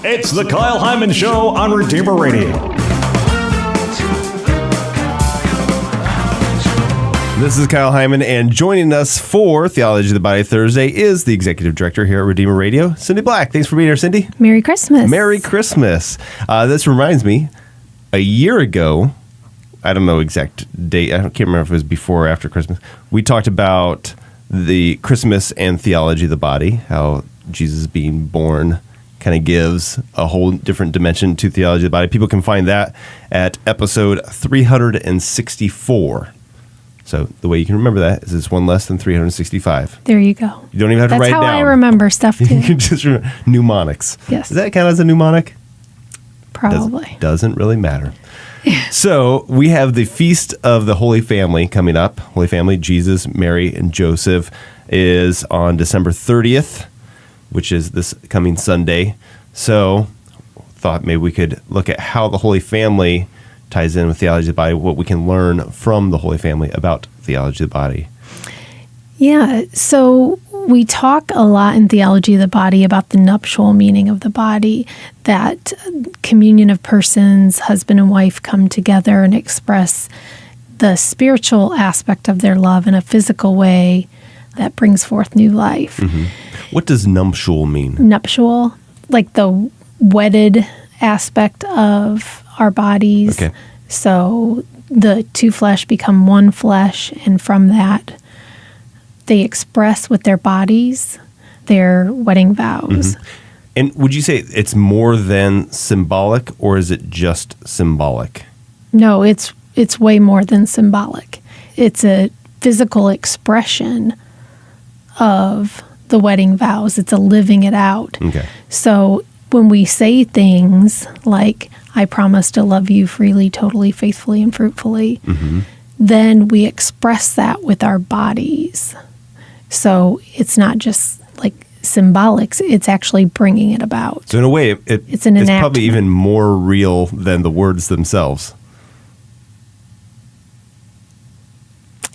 It's the Kyle Hyman Show on Redeemer Radio. This is Kyle Hyman, and joining us for Theology of the Body Thursday is the Executive Director here at Redeemer Radio, Cindy Black. Thanks for being here, Cindy. Merry Christmas. Merry Christmas. This reminds me, a year ago, I don't know exact date, I can't remember if it was before or after Christmas, we talked about the Christmas and theology of the body, how Jesus being born kind of gives a whole different dimension to theology of the body. People can find that at episode 364. So the way you can remember that is it's one less than 365. There you go. You don't even have to write it down. That's how I remember stuff, too. You can just remember mnemonics. Yes. Does that count as a mnemonic? Probably. Doesn't really matter. So we have the Feast of the Holy Family coming up. Holy Family, Jesus, Mary, and Joseph is on December 30th, which is this coming Sunday. So thought maybe we could look at how the Holy Family ties in with theology of the body, what we can learn from the Holy Family about theology of the body. Yeah, so we talk a lot in theology of the body about the nuptial meaning of the body, that communion of persons, husband and wife come together and express the spiritual aspect of their love in a physical way that brings forth new life. Mm-hmm. What does nuptial mean? Nuptial, like the wedded aspect of our bodies. Okay. So the two flesh become one flesh, and from that, they express with their bodies their wedding vows. Mm-hmm. And would you say it's more than symbolic, or is it just symbolic? No, it's way more than symbolic. It's a physical expression of the wedding vows. It's a living it out. Okay. So when we say things like, I promise to love you freely, totally, faithfully, and fruitfully, Mm-hmm. then we express that with our bodies. So it's not just like symbolic, it's actually bringing it about. So in a way, it's an it's enactment. probably even more real than the words themselves.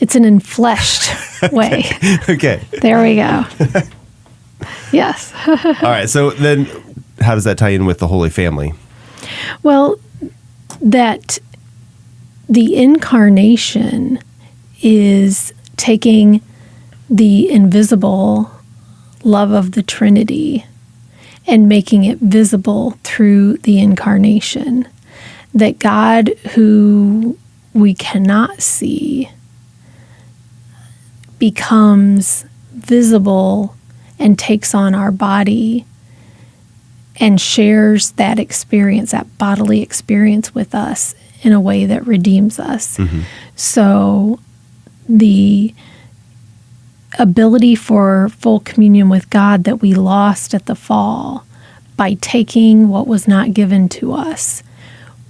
It's an enfleshed way. Okay. There we go. Yes. All right. So then how does that tie in with the Holy Family? Well, that the incarnation is taking the invisible love of the Trinity and making it visible through the incarnation. That God, who we cannot see, becomes visible and takes on our body and shares that experience, that bodily experience with us in a way that redeems us. Mm-hmm. So the ability for full communion with God that we lost at the fall, by taking what was not given to us,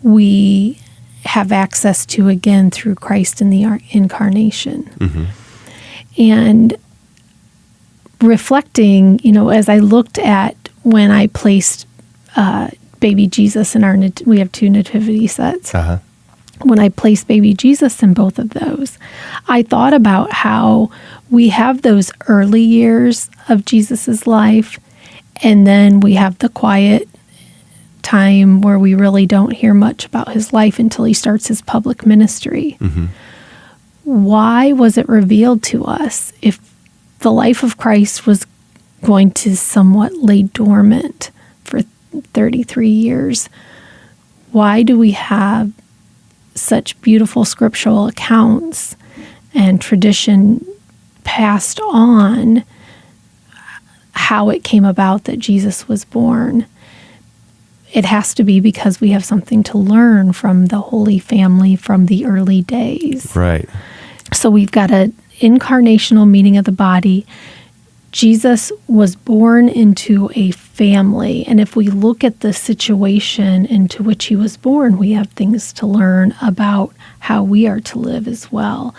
we have access to again through Christ in the incarnation. Mm-hmm. And reflecting, as I looked at when I placed baby Jesus in our, we have two nativity sets. Uh-huh. When I placed baby Jesus in both of those, I thought about how we have those early years of Jesus's life, and then we have the quiet time where we really don't hear much about his life until he starts his public ministry. Mm-hmm. Why was it revealed to us if the life of Christ was going to somewhat lay dormant for 33 years? Why do we have such beautiful scriptural accounts and tradition passed on how it came about that Jesus was born? It has to be because we have something to learn from the Holy Family from the early days. Right. So we've got an incarnational meaning of the body. Jesus was born into a family. And if we look at the situation into which he was born, we have things to learn about how we are to live as well.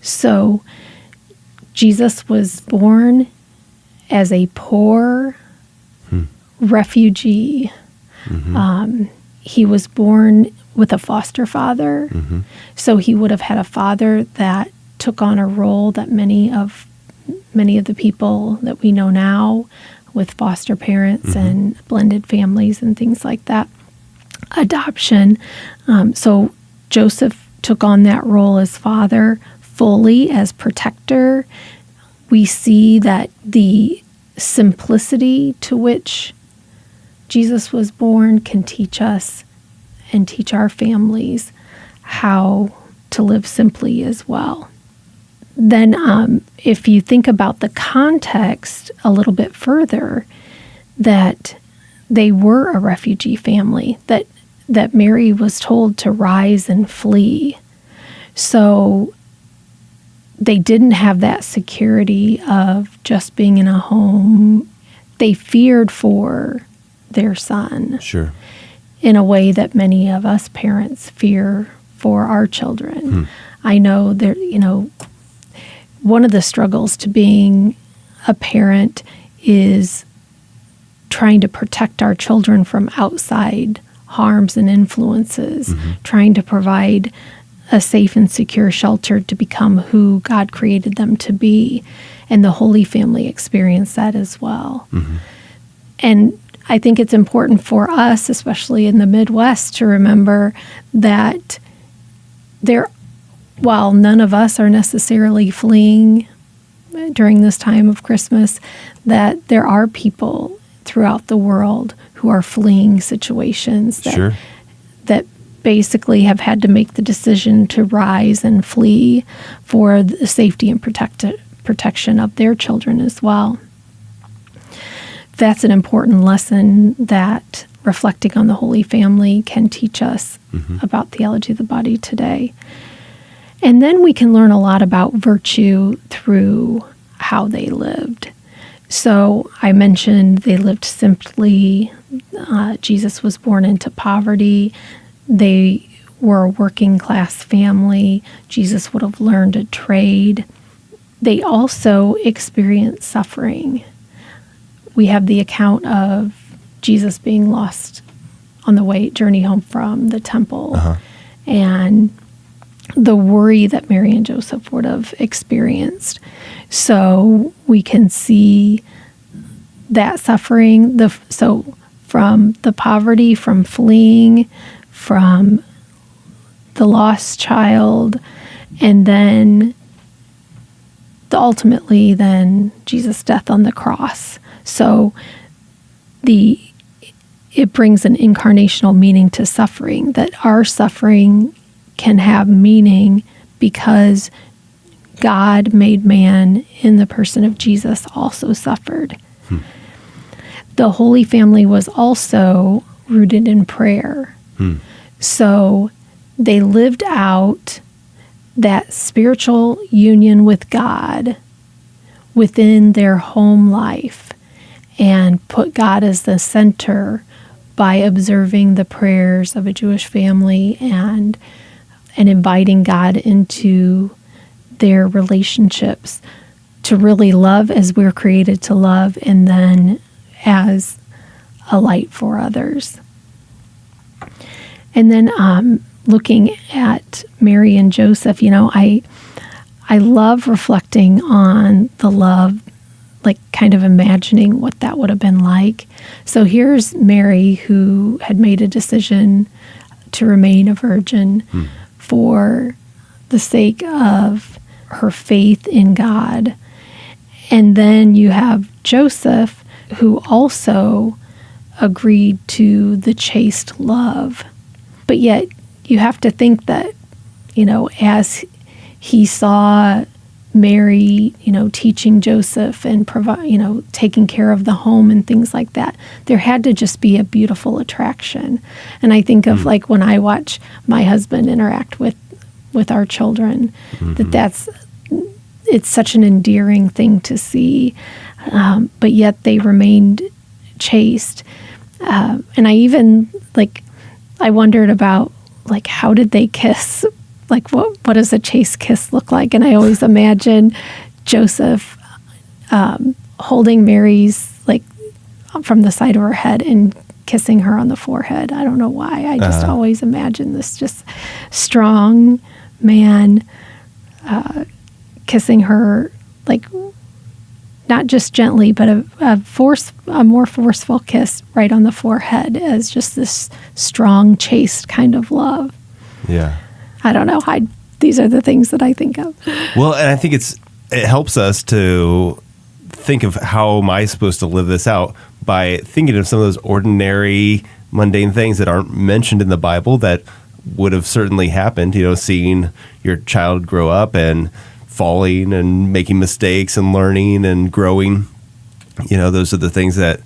So Jesus was born as a poor refugee. Mm-hmm. He was born with a foster father. Mm-hmm. So he would have had a father that took on a role that many of the people that we know now with foster parents and blended families and things like that. Adoption. So Joseph took on that role as father fully, as protector. We see that the simplicity to which Jesus was born can teach us and teach our families how to live simply as well. Then if you think about the context a little bit further, that they were a refugee family, that Mary was told to rise and flee. So they didn't have that security of just being in a home. They feared for their son. Sure. In a way that many of us parents fear for our children. I know there, one of the struggles to being a parent is trying to protect our children from outside harms and influences, trying to provide a safe and secure shelter to become who God created them to be. And the Holy Family experienced that as well. And I think it's important for us, especially in the Midwest, to remember that while none of us are necessarily fleeing during this time of Christmas, that there are people throughout the world who are fleeing situations that basically have had to make the decision to rise and flee for the safety and protection of their children as well. That's an important lesson that reflecting on the Holy Family can teach us about theology of the body today. And then we can learn a lot about virtue through how they lived. So I mentioned they lived simply. Jesus was born into poverty. They were a working class family. Jesus would have learned a trade. They also experienced suffering. We have the account of Jesus being lost on the journey home from the temple, and the worry that Mary and Joseph would have experienced. So we can see that suffering, so from the poverty, from fleeing, from the lost child, and then ultimately then Jesus' death on the cross. So it brings an incarnational meaning to suffering, that our suffering can have meaning because God made man in the person of Jesus also suffered. The Holy Family was also rooted in prayer. So they lived out that spiritual union with God within their home life and put God as the center by observing the prayers of a Jewish family and inviting God into their relationships to really love as we're created to love, and then as a light for others. And then looking at Mary and Joseph, I love reflecting on the love, like kind of imagining what that would have been like. So here's Mary, who had made a decision to remain a virgin for the sake of her faith in God. And then you have Joseph, who also agreed to the chaste love. But yet you have to think that, as he saw Mary, teaching Joseph and taking care of the home and things like that, there had to just be a beautiful attraction. And I think of like when I watch my husband interact with our children, it's such an endearing thing to see. But yet they remained chaste. And I even I wondered about how did they kiss? What does a chaste kiss look like? And I always imagine Joseph holding Mary's from the side of her head and kissing her on the forehead. I don't know why. I just always imagine this just strong man kissing her not just gently, but a more forceful kiss right on the forehead as just this strong, chaste kind of love. Yeah. I don't know. These are the things that I think of. Well, and I think it helps us to think of how am I supposed to live this out by thinking of some of those ordinary, mundane things that aren't mentioned in the Bible that would have certainly happened, seeing your child grow up and falling and making mistakes and learning and growing. Those are the things that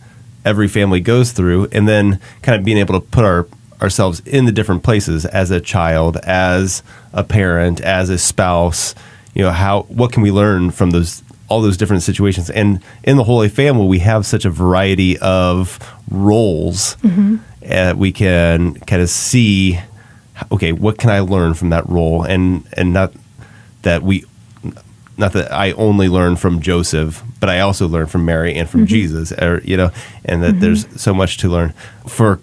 every family goes through. And then kind of being able to put ourselves in the different places as a child, as a parent, as a spouse. What can we learn from all those different situations? And in the Holy Family, we have such a variety of roles. We can kind of see, okay, what can I learn from that role? And not that I only learn from Joseph, but I also learn from Mary and from Jesus, and that there's so much to learn. For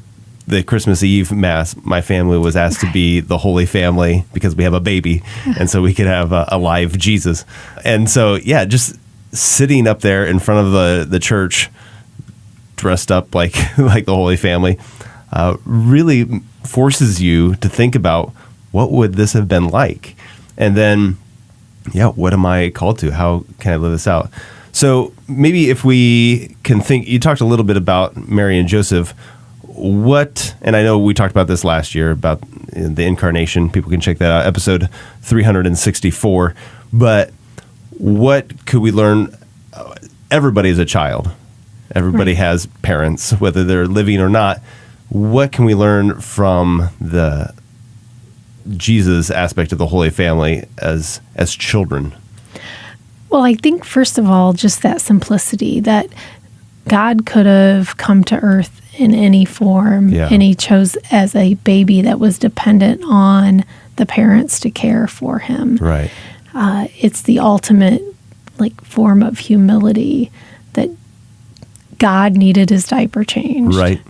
the Christmas Eve Mass, my family was asked to be the Holy Family because we have a baby, and so we could have a live Jesus. And so, just sitting up there in front of the church, dressed up like the Holy Family, really forces you to think about what would this have been like, and then, what am I called to? How can I live this out? So maybe if we can think, you talked a little bit about Mary and Joseph. And I know we talked about this last year about the incarnation. People can check that out, episode 364. But what could we learn? Everybody is a child. Everybody has parents, whether they're living or not. What can we learn from the Jesus aspect of the Holy Family as children? Well, I think, first of all, just that simplicity that God could have come to earth in any form, and he chose as a baby that was dependent on the parents to care for him. Right. It's the ultimate form of humility that God needed his diaper changed. Right.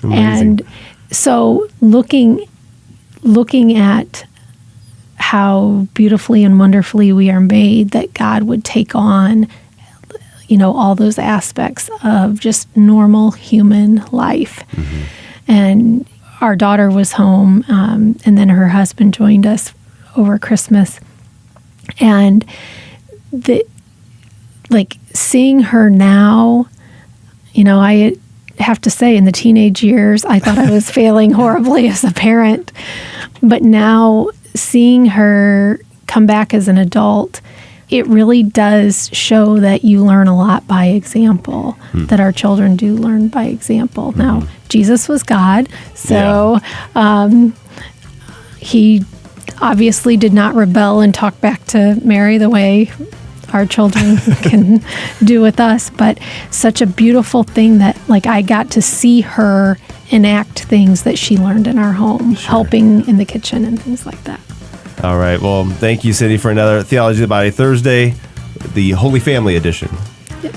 And so looking at how beautifully and wonderfully we are made, that God would take on all those aspects of just normal human life. And our daughter was home, and then her husband joined us over Christmas. And seeing her now, I have to say, in the teenage years, I thought I was failing horribly as a parent. But now seeing her come back as an adult, it really does show that you learn a lot by example, that our children do learn by example. Now, Jesus was God, so he obviously did not rebel and talk back to Mary the way our children can do with us, but such a beautiful thing that I got to see her enact things that she learned in our home, helping in the kitchen and things like that. All right. Well, thank you, Cindy, for another Theology of the Body Thursday, the Holy Family edition. Yep.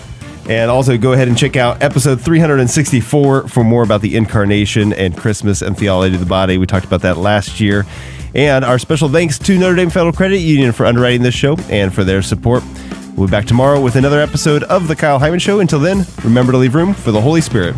And also go ahead and check out episode 364 for more about the Incarnation and Christmas and Theology of the Body. We talked about that last year. And our special thanks to Notre Dame Federal Credit Union for underwriting this show and for their support. We'll be back tomorrow with another episode of The Kyle Hyman Show. Until then, remember to leave room for the Holy Spirit.